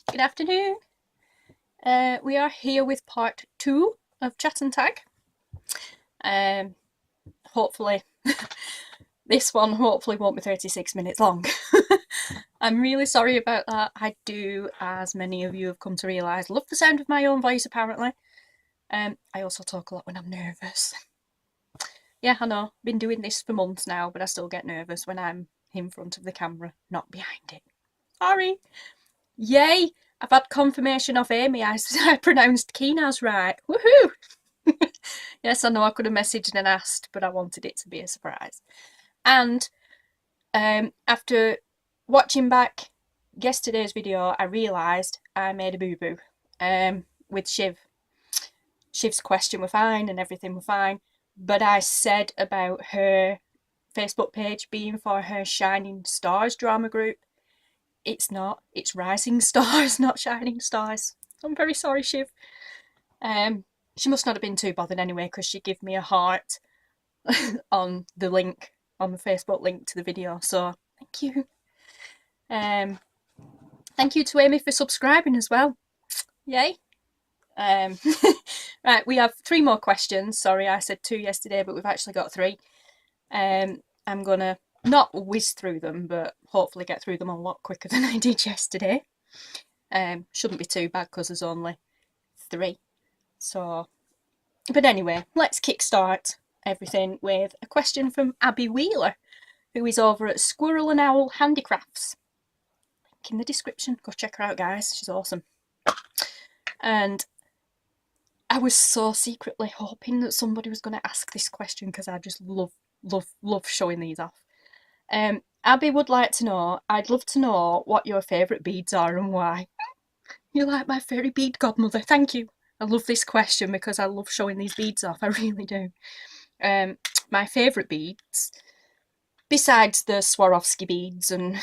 Good afternoon. We are here with part 2 of Chat and Tag. Hopefully, this one hopefully won't be 36 minutes long. I'm really sorry about that. I do, as many of you have come to realise, love the sound of my own voice apparently. I also talk a lot when I'm nervous. Yeah, I know, been doing this for months now, but I still get nervous when I'm in front of the camera, not behind it. Sorry. Yay! I've had confirmation off Amy. I pronounced Keenaz right. Woohoo! Yes, I know I could have messaged and asked, but I wanted it to be a surprise. And after watching back yesterday's video, I realised I made a boo-boo with Shiv. Shiv's question were fine and everything were fine, but I said about her Facebook page being for her Shining Stars drama group. It's not. It's Rising Stars, not Shining Stars. I'm very sorry, Shiv. She must not have been too bothered anyway, because she gave me a heart on the link, on the Facebook link to the video. So thank you. Thank you to Amy for subscribing as well. Yay. Right, we have 3 more questions. Sorry, I said 2 yesterday, but we've actually got 3. I'm gonna not whiz through them, but hopefully get through them a lot quicker than I did yesterday. Shouldn't be too bad because there's only 3. So, but anyway, let's kickstart everything with a question from Abbey Wheeler, who is over at Squirrel and Owl Handicrafts. Link in the description. Go check her out, guys. She's awesome. And I was so secretly hoping that somebody was going to ask this question because I just love showing these off. Abby would like to know, I'd love to know what your favourite beads are and why. You're like my fairy bead godmother. Thank you. I love this question because I love showing these beads off. I really do. My favourite beads, besides the Swarovski beads and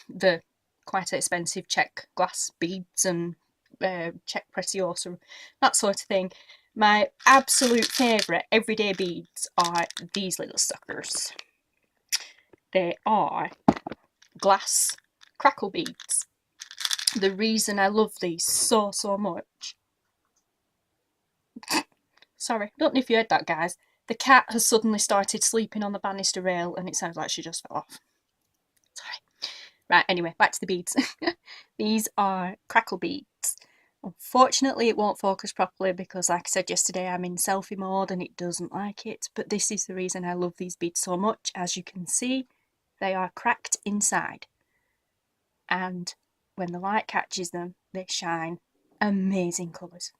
the quite expensive Czech glass beads and Czech Preciosa, that sort of thing, my absolute favourite everyday beads are these little suckers. They are glass crackle beads. The reason I love these so much... Sorry, don't know if you heard that, guys. The cat has suddenly started sleeping on the banister rail and it sounds like she just fell off. Sorry. Right, anyway, back to the beads. These are crackle beads. Unfortunately, it won't focus properly because, like I said yesterday, I'm in selfie mode and it doesn't like it. But this is the reason I love these beads so much. As you can see, they are cracked inside. And when the light catches them, they shine amazing colours.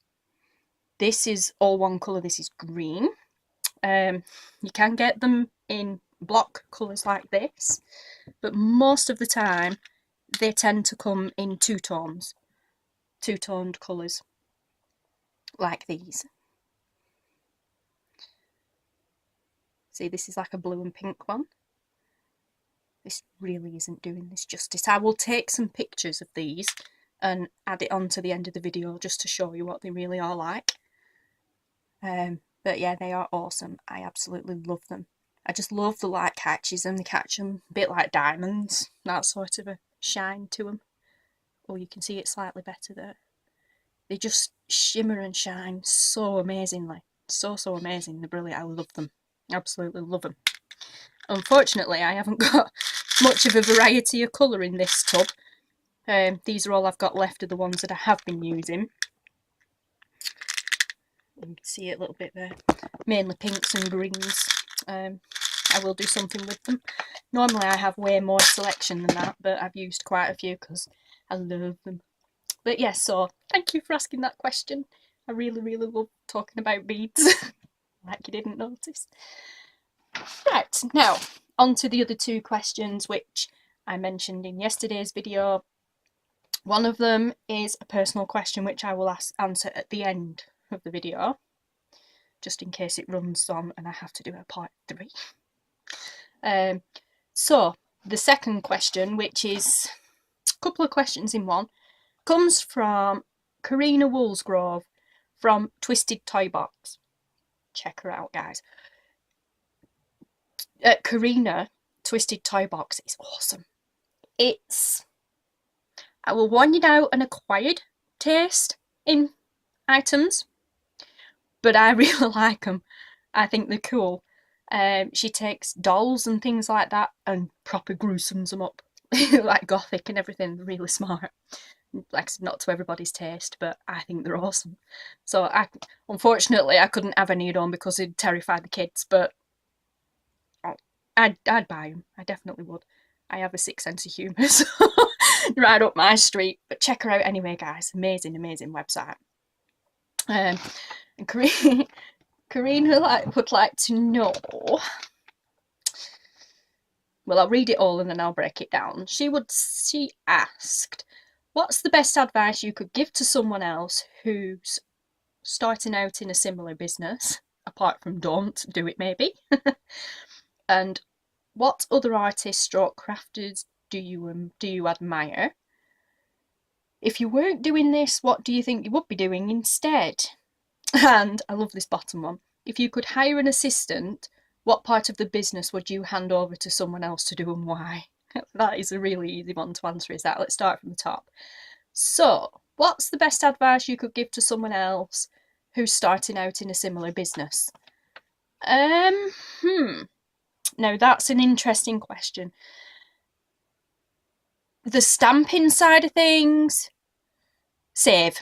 This is all one colour. This is green. You can get them in block colours like this, but most of the time they tend to come in 2 tones, 2-toned colours like these. See, this is like a blue and pink one. This really isn't doing this justice. I will take some pictures of these and add it on to the end of the video just to show you what they really are like. But yeah, they are awesome. I absolutely love them. I just love the light catches them. They catch them a bit like diamonds, that sort of a shine to them. Oh, you can see it slightly better there. They just shimmer and shine so amazingly. So amazing. They're brilliant. I love them. Absolutely love them. Unfortunately, I haven't got much of a variety of colour in this tub. These are all I've got left of the ones that I have been using. You can see it a little bit there. Mainly pinks and greens. I will do something with them. Normally I have way more selection than that, but I've used quite a few because I love them. But yes, so thank you for asking that question. I really love talking about beads, like you didn't notice. Right, now on to the other 2 questions which I mentioned in yesterday's video. One of them is a personal question which I will answer at the end of the video, just in case it runs on and I have to do a part 3. So the second question, which is a couple of questions in one, comes from Corrina Woolsgrove from Twisted Toybox. Check her out, guys. Corrina Twisted Toybox is awesome. It's I will warn you now, an acquired taste in items, but I really like them. I think they're cool. She takes dolls and things like that and proper gruesomes them up, like gothic and everything. Really smart. Like, not to everybody's taste, but I think they're awesome. So unfortunately, I couldn't have any at home because it'd terrify the kids. But I'd buy them. I definitely would. I have a sick sense of humour, so right up my street. But check her out anyway, guys. Amazing, amazing website. And Corrina would like to know. Well, I'll read it all and then I'll break it down. She asked, what's the best advice you could give to someone else who's starting out in a similar business, apart from don't do it maybe? And what other artists stroke crafters do you admire? If you weren't doing this, what do you think you would be doing instead? And I love this bottom one. If you could hire an assistant, what part of the business would you hand over to someone else to do and why? That is a really easy one to answer, is that? Let's start from the top. So, what's the best advice you could give to someone else who's starting out in a similar business? Now that's an interesting question. The stamping side of things, save.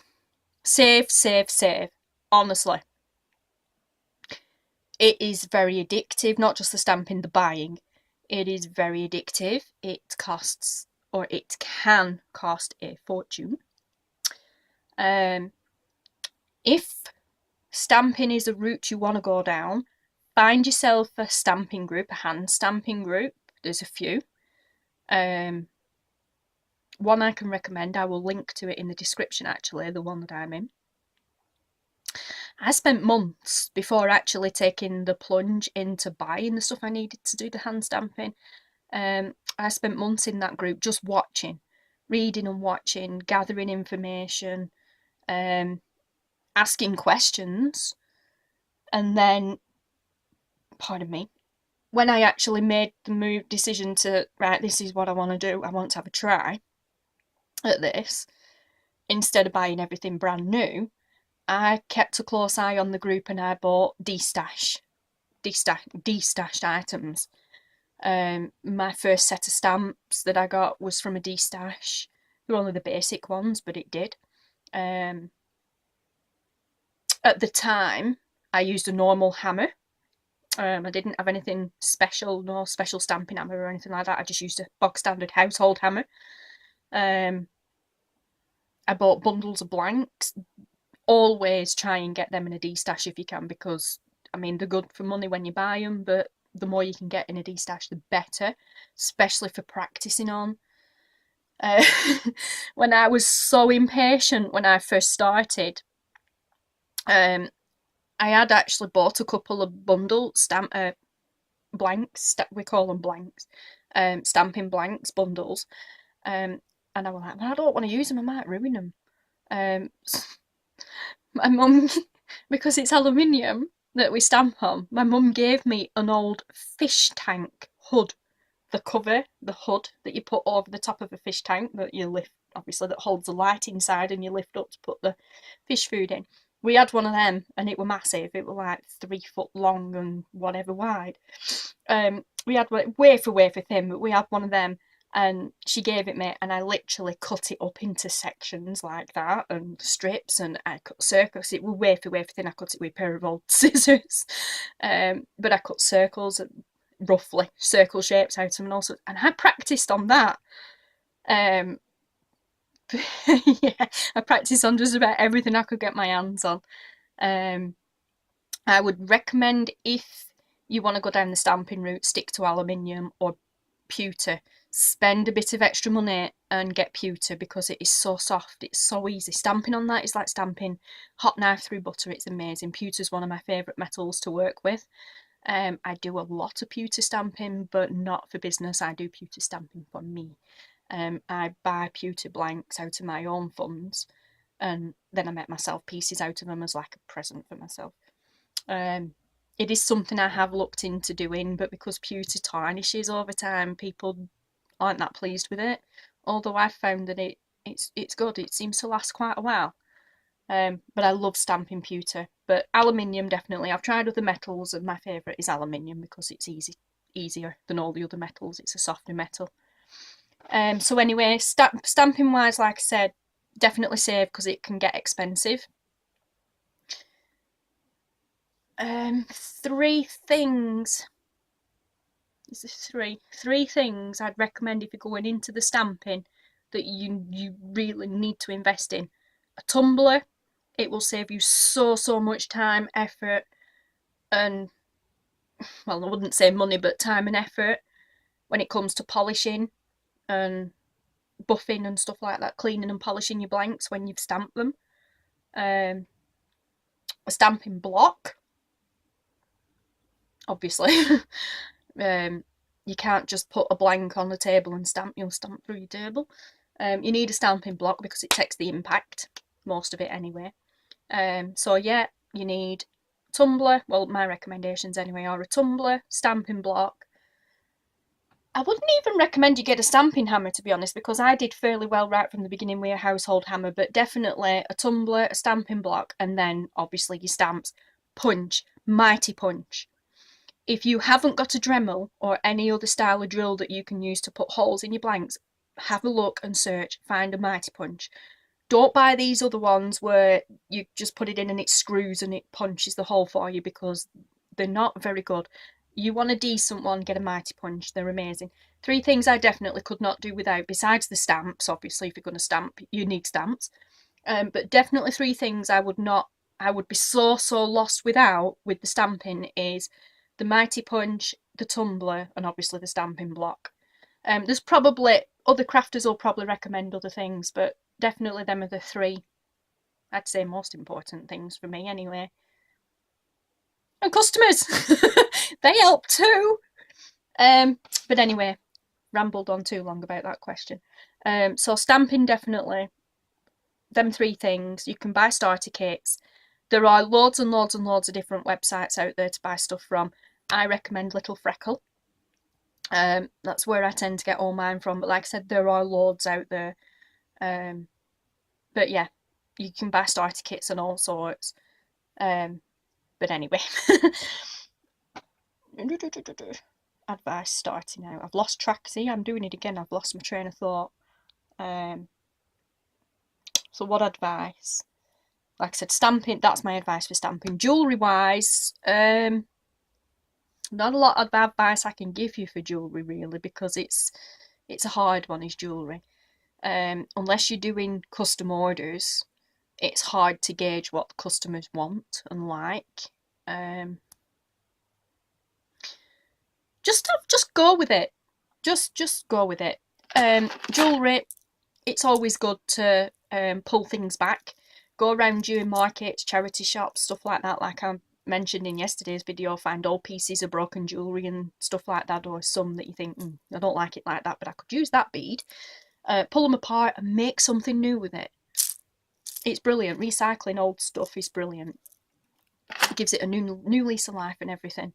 Honestly. It is very addictive, not just the stamping, the buying. It is very addictive. It costs, or it can cost, a fortune. If stamping is a route you want to go down, find yourself a stamping group, a hand stamping group. There's a few. One I can recommend, I will link to it in the description actually, the one that I'm in. I spent months before actually taking the plunge into buying the stuff I needed to do the hand stamping. I spent months in that group just watching, reading and watching, gathering information, asking questions, and then, pardon me, when I actually made the decision to, right, this is what I want to do, I want to have a try at this, instead of buying everything brand new, I kept a close eye on the group and I bought destashed items. My first set of stamps that I got was from a destash. They were only the basic ones, but it did. At the time, I used a normal hammer. I didn't have anything special, no special stamping hammer or anything like that. I just used a bog standard household hammer. I bought bundles of blanks. Always try and get them in a destash if you can, because I mean they're good for money when you buy them, but the more you can get in a destash the better, especially for practicing on. When I was so impatient when I first started, I had actually bought a couple of blanks, we call them blanks, stamping blanks bundles, and I was like, well, I don't want to use them, I might ruin them. My mum, because it's aluminium that we stamp on, my mum gave me an old fish tank hood. The cover, the hood that you put over the top of a fish tank that you lift, obviously, that holds the light inside and you lift up to put the fish food in. We had one of them and it were massive. It were like 3 foot long and whatever wide. We had one, wafer thin, but we had one of them. And she gave it me and I literally cut it up into sections like that and strips, and I cut circles. It was wafer thin. I cut it with a pair of old scissors, but I cut circles, roughly circle shapes out of them, and also, and I practiced on that. Yeah, I practiced on just about everything I could get my hands on. I would recommend, if you want to go down the stamping route, stick to aluminium or pewter. Spend a bit of extra money and get pewter because it is so soft, it's so easy. Stamping on that is like stamping hot knife through butter. It's amazing. Pewter is one of my favourite metals to work with. I do a lot of pewter stamping, but not for business. I do pewter stamping for me. I buy pewter blanks out of my own funds, and then I make myself pieces out of them as like a present for myself. It is something I have looked into doing, but because pewter tarnishes over time, people aren't that pleased with it. Although I've found that it It's good. It seems to last quite a while. But I love stamping pewter. But aluminium, definitely. I've tried other metals, and my favourite is aluminium because it's easier than all the other metals. It's a softer metal. So anyway, stamping wise, like I said, definitely save because it can get expensive. Three things. Is this three? Three things I'd recommend if you're going into the stamping that you really need to invest in. A tumbler. It will save you so much time, effort, and, well, I wouldn't say money, but time and effort when it comes to polishing and buffing and stuff like that, cleaning and polishing your blanks when you've stamped them. A stamping block, obviously. You can't just put a blank on the table and stamp. You'll stamp through your table. You need a stamping block because it takes the impact, most of it anyway. So yeah, you need a tumbler. Well, my recommendations anyway are a tumbler, stamping block. I wouldn't even recommend you get a stamping hammer, to be honest, because I did fairly well right from the beginning with a household hammer, but definitely a tumbler, a stamping block, and then obviously your stamps. Punch, mighty punch. If you haven't got a Dremel or any other style of drill that you can use to put holes in your blanks, have a look and search, find a mighty punch. Don't buy these other ones where you just put it in and it screws and it punches the hole for you, because they're not very good. You want a decent one, get a mighty punch. They're amazing. Three things I definitely could not do without, besides the stamps. Obviously, if you're going to stamp, you need stamps. But definitely three things I would be so lost without with the stamping is the mighty punch, the tumbler, and obviously the stamping block. There's probably other crafters will probably recommend other things, but definitely them are the three, I'd say, most important things for me anyway. And customers, they help too. But anyway, rambled on too long about that question. So stamping, definitely them three things. You can buy starter kits. There are loads and loads and loads of different websites out there to buy stuff from. I recommend Little Freckle. That's where I tend to get all mine from, but like I said, there are loads out there. But yeah, you can buy starter kits and all sorts. But anyway, advice starting out. I've lost track. See, I'm doing it again. I've lost my train of thought. So what advice? Like I said, stamping, that's my advice for stamping. Jewellery wise, not a lot of advice I can give you for jewellery really, because it's a hard one, is jewellery. Unless you're doing custom orders, it's hard to gauge what the customers want and like. Just go with it. Just go with it. Jewellery, it's always good to pull things back. Go around during markets, charity shops, stuff like that, like I mentioned in yesterday's video. Find old pieces of broken jewellery and stuff like that, or some that you think, I don't like it like that, but I could use that bead. Pull them apart and make something new with it. It's brilliant. Recycling old stuff is brilliant. It gives it a new lease of life and everything.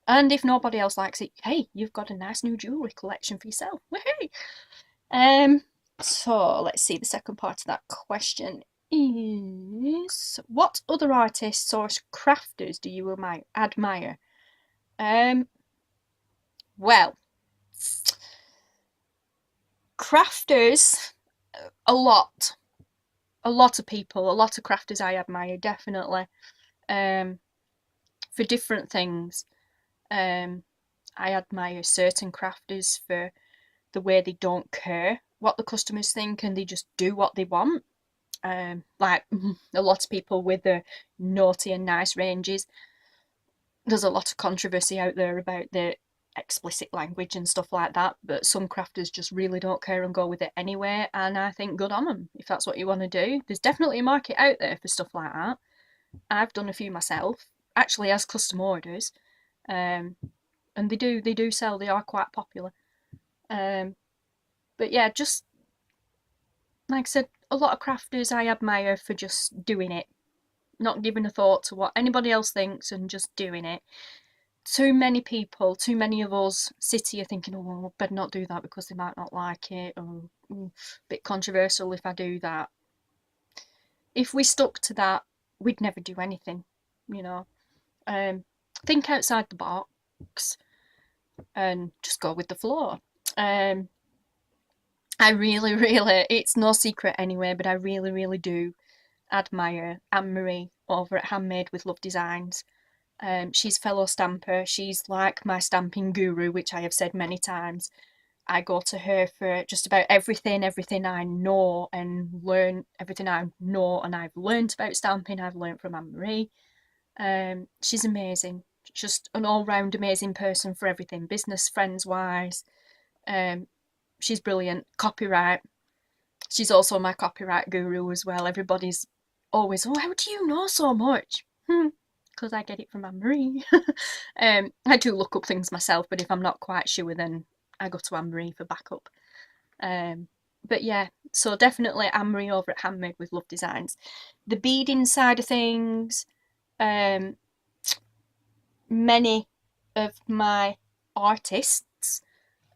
And if nobody else likes it, hey, you've got a nice new jewellery collection for yourself. Woohoo! So let's see, the second part of that question is, what other artists or crafters do you admire? Well, crafters, a lot of people, a lot of crafters I admire, definitely, for different things. I admire certain crafters for the way they don't care what the customers think and they just do what they want. Like a lot of people with the naughty and nice ranges. There's a lot of controversy out there about the explicit language and stuff like that, but some crafters just really don't care and go with it anyway, and I think good on them if that's what you want to do. There's definitely a market out there for stuff like that. I've done a few myself, actually, as custom orders, and they do sell. They are quite popular. But yeah, just like I said, a lot of crafters I admire for just doing it, not giving a thought to what anybody else thinks and just doing it. too many people, too many of us sit here thinking, oh, I better not do that because they might not like it, or a bit controversial if I do that. If we stuck to that, we'd never do anything, you know. Think outside the box and just go with the flow. I really, really, it's no secret anyway, but I really, really do admire Anne-Marie over at Handmade with Love Designs. She's fellow stamper. She's like my stamping guru, which I have said many times. I go to her for just about everything I know and learn everything I know and I've learned about stamping. I've learned from Anne-Marie. She's amazing. Just an all-round amazing person for everything, business, friends-wise. She's brilliant. Copyright. She's also my copyright guru as well. Everybody's always, oh, how do you know so much? Because I get it from Anne-Marie. I do look up things myself, but if I'm not quite sure, then I go to Anne-Marie for backup. But yeah, so definitely Anne-Marie over at Handmade with Love Designs. The beading side of things, many of my artists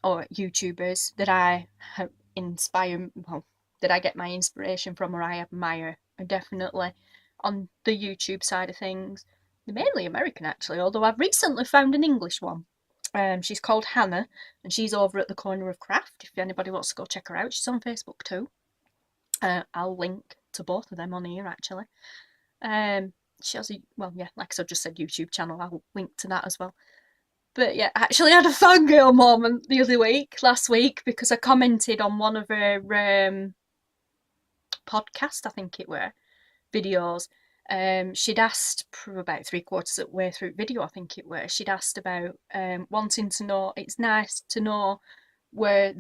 or YouTubers that I have inspired, well, that I get my inspiration from or I admire are definitely on the YouTube side of things. They're mainly American actually, although I've recently found an English one. She's called Hannah and she's over at the Corner of Craft. If anybody wants to go check her out, she's on Facebook too. I'll link to both of them on here actually. She has a, well, yeah, like I just said, YouTube channel. I'll link to that as well. But yeah, I actually had a fangirl moment the other week, last week, because I commented on one of her podcast, I think it were, videos. She'd asked about 3/4 of the way through video, I think it were. She'd asked about wanting to know. It's nice to know where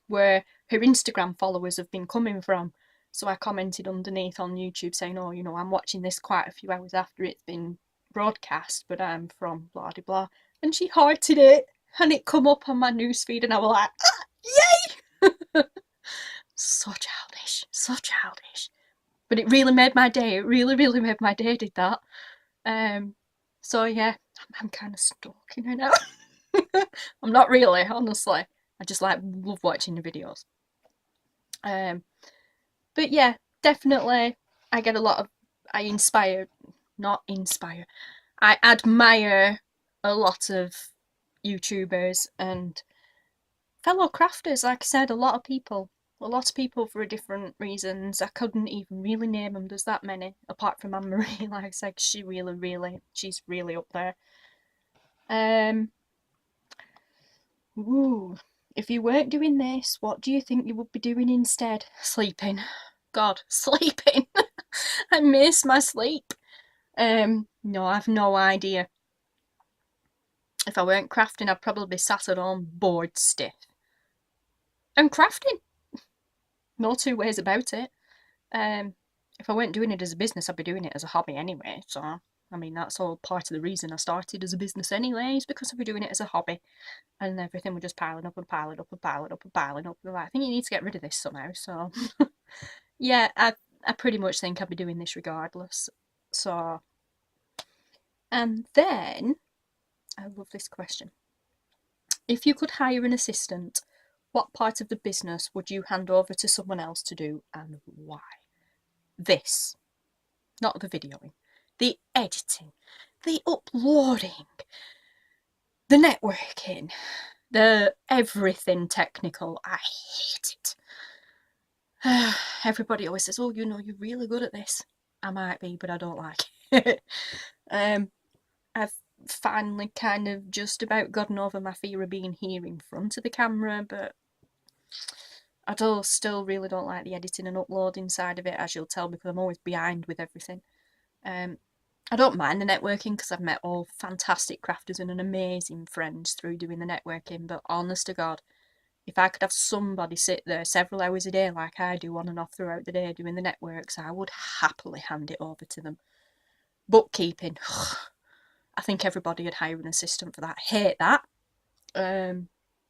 where her Instagram followers have been coming from. So I commented underneath on YouTube saying, oh, you know, I'm watching this quite a few hours after it's been broadcast, but I'm from blah de blah. And she hearted it, and it come up on my newsfeed, and I was like, yay! So childish, so childish. But it really made my day. It really, really made my day, did that. So yeah, I'm kind of stalking her now. I'm not really, honestly. I just love watching the videos. But yeah, definitely I get a lot of, I admire a lot of YouTubers and fellow crafters. Like I said, a lot of people for different reasons. I couldn't even really name them. There's that many, apart from Anne-Marie. Like I said, she's really up there. If you weren't doing this, what do you think you would be doing instead? Sleeping. God, sleeping. I miss my sleep. No, I've no idea. If I weren't crafting, I'd probably be sat at home bored stiff. And crafting. No two ways about it. If I weren't doing it as a business, I'd be doing it as a hobby anyway. So, I mean, that's all part of the reason I started as a business anyway, is because I'd be doing it as a hobby. And everything was just piling up and piling up and piling up and piling up. And I think you need to get rid of this somehow. So, yeah, I pretty much think I'd be doing this regardless. So, and then, I love this question. If you could hire an assistant, what part of the business would you hand over to someone else to do and why? This, not the videoing, the editing, the uploading, the networking, the everything technical. I hate it. Everybody always says, oh, you know, you're really good at this. I might be, but I don't like it. I've finally kind of just about gotten over my fear of being here in front of the camera, but I still really don't like the editing and uploading side of it, as you'll tell, because I'm always behind with everything. I don't mind the networking because I've met all fantastic crafters and an amazing friends through doing the networking, but honest to God, if I could have somebody sit there several hours a day like I do on and off throughout the day doing the networks, I would happily hand it over to them. Bookkeeping, I think everybody would hire an assistant for that. Hate that.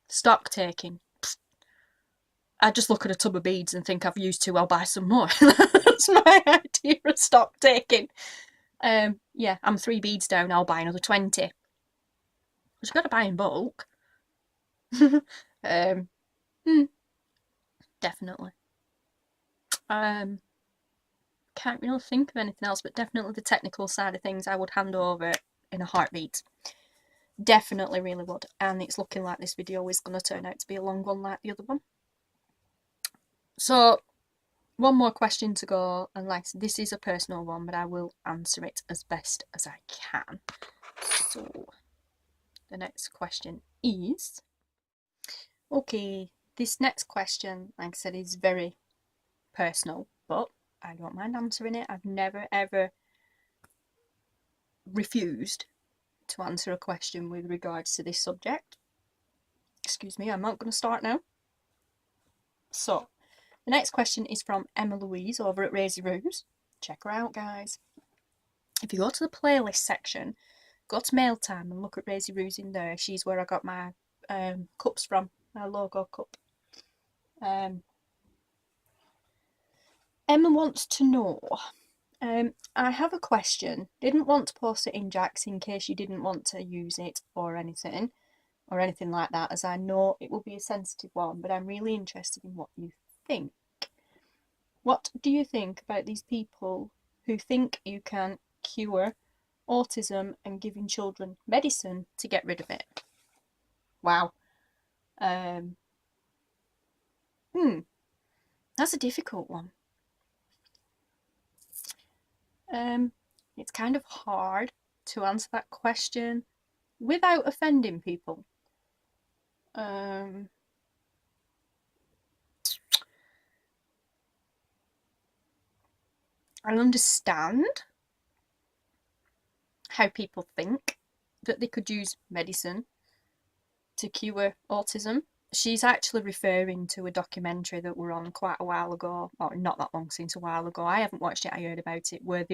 Stock taking, I just look at a tub of beads and think I've used 2, I'll buy some more. That's my idea of stock taking. Yeah, I'm 3 beads down, I'll buy another 20. Because you've got to buy in bulk. Definitely. Can't really think of anything else, but definitely the technical side of things I would hand over in a heartbeat. Definitely really would. And it's looking like this video is going to turn out to be a long one like the other one. So, one more question to go, and like this is a personal one, but I will answer it as best as I can. So, the next question is... Okay, this next question, like I said, is very personal, but I don't mind answering it. I've never ever refused to answer a question with regards to this subject. Excuse me, I'm not going to start now. So, the next question is from Emma Louise over at Razy Roos. Check her out, guys. If you go to the playlist section, go to Mail Time and look at Razy Roos in there. She's where I got my cups from, my logo cup. Emma wants to know, I have a question. Didn't want to post it in Jack's in case you didn't want to use it or anything like that, as I know it will be a sensitive one, but I'm really interested in what you think. What do you think about these people who think you can cure autism and giving children medicine to get rid of it? Wow. That's a difficult one. It's kind of hard to answer that question without offending people. I understand how people think that they could use medicine to cure autism. She's actually referring to a documentary that were on quite a while ago, or not that long since, a while ago. I haven't watched it, I heard about it, where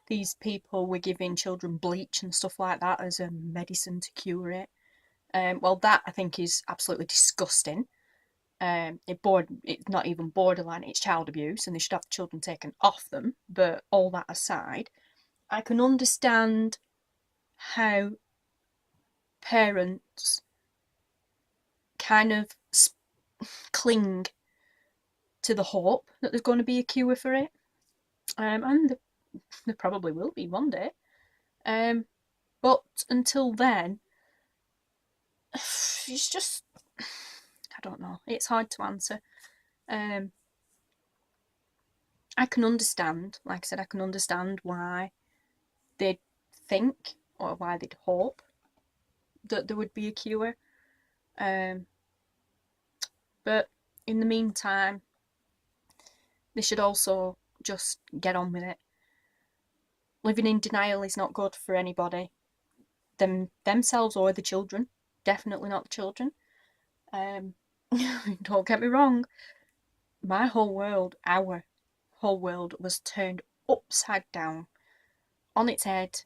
these people were giving children bleach and stuff like that as a medicine to cure it. Well, that I think is absolutely disgusting. It's not even borderline, it's child abuse, and they should have the children taken off them. But all that aside, I can understand how parents kind of cling to the hope that there's going to be a cure for it, and there probably will be one day, but until then, it's just, I don't know, it's hard to answer. I can understand, like I said, I can understand why they'd think, or why they'd hope that there would be a cure, but in the meantime, they should also just get on with it. Living in denial is not good for anybody, themselves or the children. Definitely not the children. Don't get me wrong, my whole world, our whole world was turned upside down, on its head,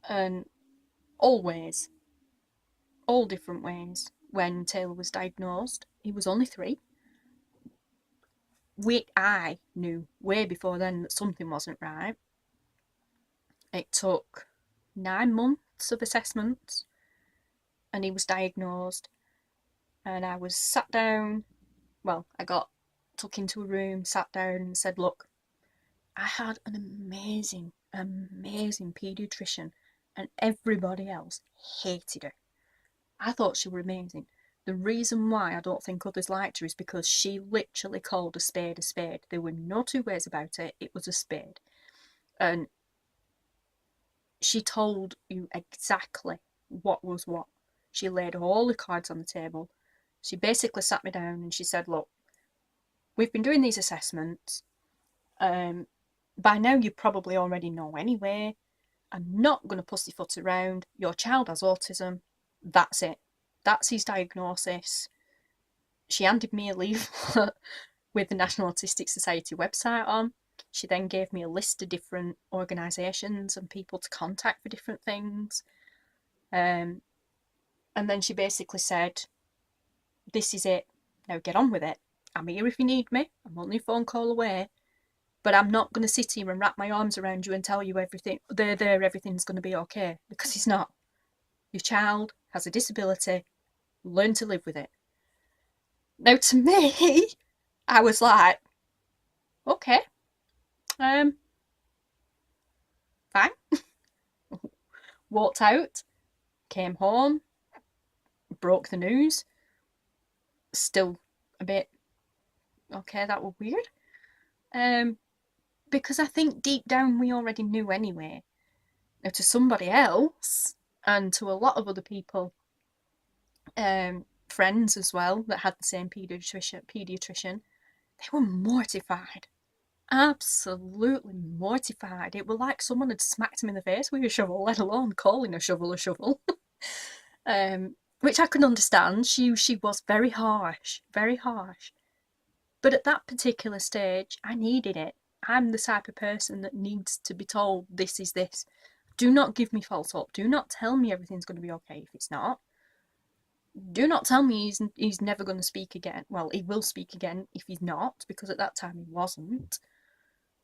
and always, all different ways. When Taylor was diagnosed, he was only 3. I knew way before then that something wasn't right. It took 9 months of assessments, and he was diagnosed, and I was sat down, well, I got took into a room, sat down and said, look, I had an amazing paediatrician, and everybody else hated her. I thought she was amazing. The reason why I don't think others liked her is because she literally called a spade a spade. There were no two ways about it. It was a spade. And she told you exactly what was what. She laid all the cards on the table. She basically sat me down and she said, look, we've been doing these assessments. By now you probably already know anyway. I'm not going to pussyfoot around. Your child has autism. That's it. That's his diagnosis. She handed me a leaflet with the National Autistic Society website on. She then gave me a list of different organisations and people to contact for different things. And then she basically said, this is it. Now get on with it. I'm here if you need me. I'm only a phone call away. But I'm not going to sit here and wrap my arms around you and tell you everything, everything's going to be okay, because it's not. Your child has a disability, learn to live with it. Now to me, I was like, okay, fine. Walked out, came home, broke the news. Still a bit, okay, that was weird. Because I think deep down we already knew anyway. Now to somebody else, and to a lot of other people, friends as well that had the same paediatrician, they were mortified. Absolutely mortified. It was like someone had smacked him in the face with a shovel, let alone calling a shovel a shovel. Which I could understand. She was very harsh, very harsh. But at that particular stage, I needed it. I'm the type of person that needs to be told this is this. Do not give me false hope. Do not tell me everything's going to be okay if it's not. Do not tell me he's never going to speak again. Well, he will speak again if he's not, because at that time he wasn't.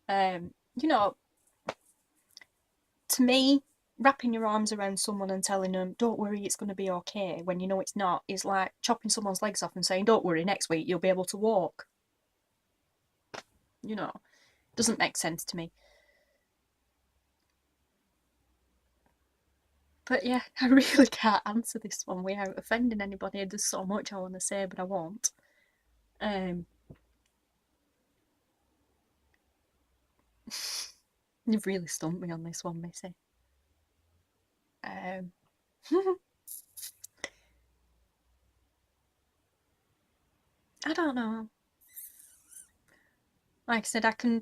You know, to me, wrapping your arms around someone and telling them, don't worry, it's going to be okay, when you know it's not, is like chopping someone's legs off and saying, don't worry, next week you'll be able to walk. You know, doesn't make sense to me. But yeah, I really can't answer this one without offending anybody. There's so much I want to say, but I won't. You've really stumped me on this one, Missy. I don't know. Like I said, I can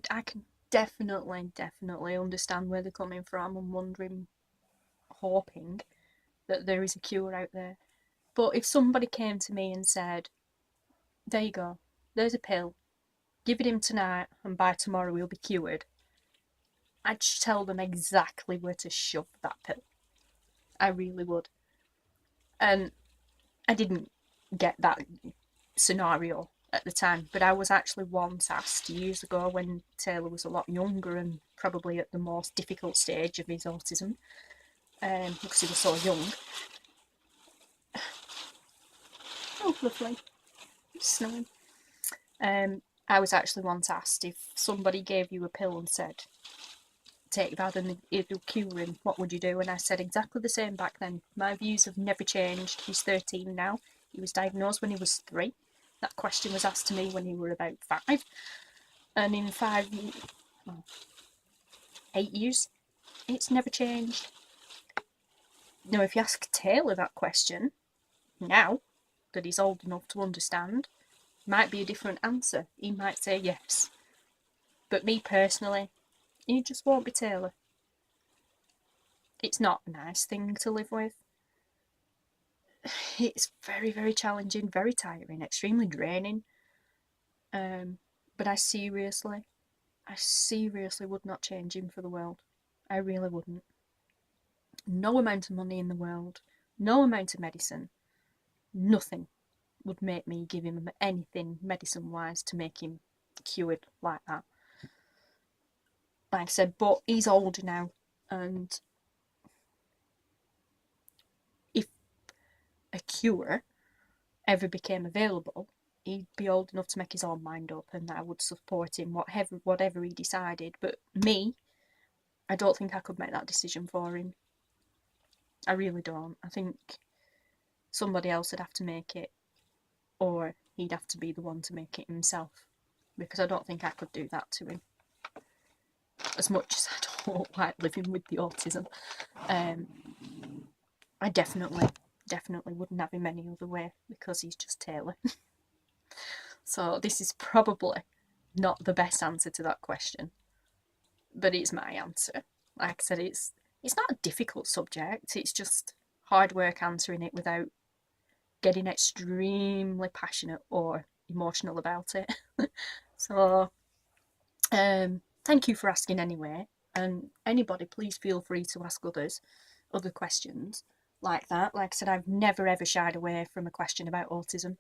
definitely understand where they're coming from and wondering, hoping that there is a cure out there. But if somebody came to me and said, there you go, there's a pill, give it him tonight and by tomorrow he'll be cured, I'd tell them exactly where to shove that pill. I really would. And I didn't get that scenario at the time, but I was actually once asked years ago when Taylor was a lot younger and probably at the most difficult stage of his autism, because he was so young. Oh, lovely. Snowing. I was actually once asked, if somebody gave you a pill and said, take that and it'll cure him, what would you do? And I said exactly the same back then. My views have never changed. He's 13 now. He was diagnosed when he was 3. That question was asked to me when he were about 5. And in 8 years, it's never changed. Now, if you ask Taylor that question, now that he's old enough to understand, might be a different answer. He might say yes. But me personally, he just won't be Taylor. It's not a nice thing to live with. It's very, very challenging, very tiring, extremely draining. But I seriously would not change him for the world. I really wouldn't. No amount of money in the world, no amount of medicine, nothing would make me give him anything medicine-wise to make him cured like that. Like I said, but he's older now, and if a cure ever became available, he'd be old enough to make his own mind up, and I would support him whatever he decided. But me, I don't think I could make that decision for him. I really don't. I think somebody else would have to make it, or he'd have to be the one to make it himself, because I don't think I could do that to him. As much as I don't like living with the autism, I definitely wouldn't have him any other way, because he's just Taylor. So this is probably not the best answer to that question, but it's my answer. Like I said, it's not a difficult subject, it's just hard work answering it without getting extremely passionate or emotional about it. So thank you for asking anyway, and anybody, please feel free to ask other questions like that. Like I said, I've never ever shied away from a question about autism.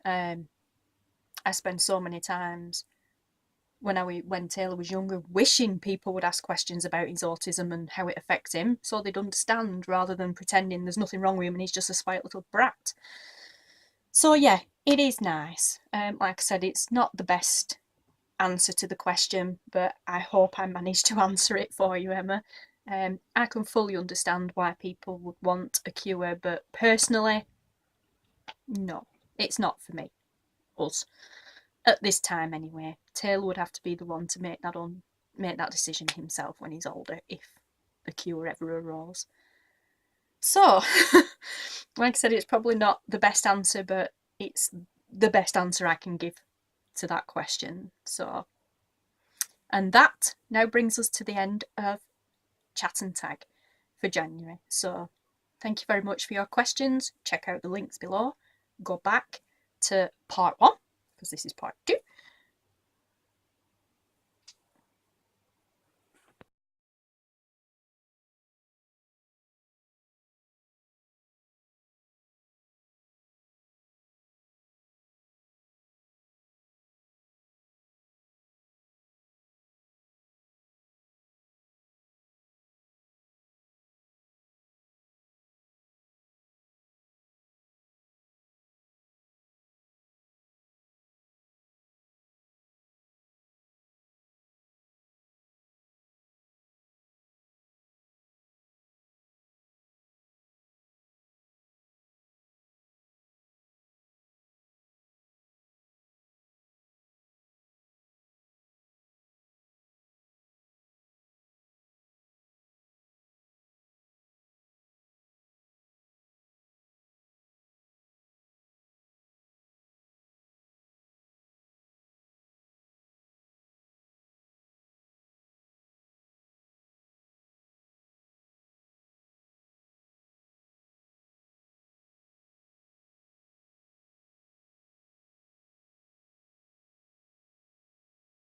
I spend so many times when Taylor was younger, wishing people would ask questions about his autism and how it affects him, so they'd understand, rather than pretending there's nothing wrong with him and he's just a spoiled little brat. So yeah, it is nice. Like I said, it's not the best answer to the question, but I hope I managed to answer it for you, Emma. I can fully understand why people would want a cure, but personally, no, it's not for me. Us. At this time anyway. Taylor would have to be the one to make that decision himself when he's older, if a cure ever arose. So, like I said, it's probably not the best answer, but it's the best answer I can give to that question. So, and that now brings us to the end of Chat and Tag for January. So, thank you very much for your questions. Check out the links below. Go back to part 1, because this is part 2,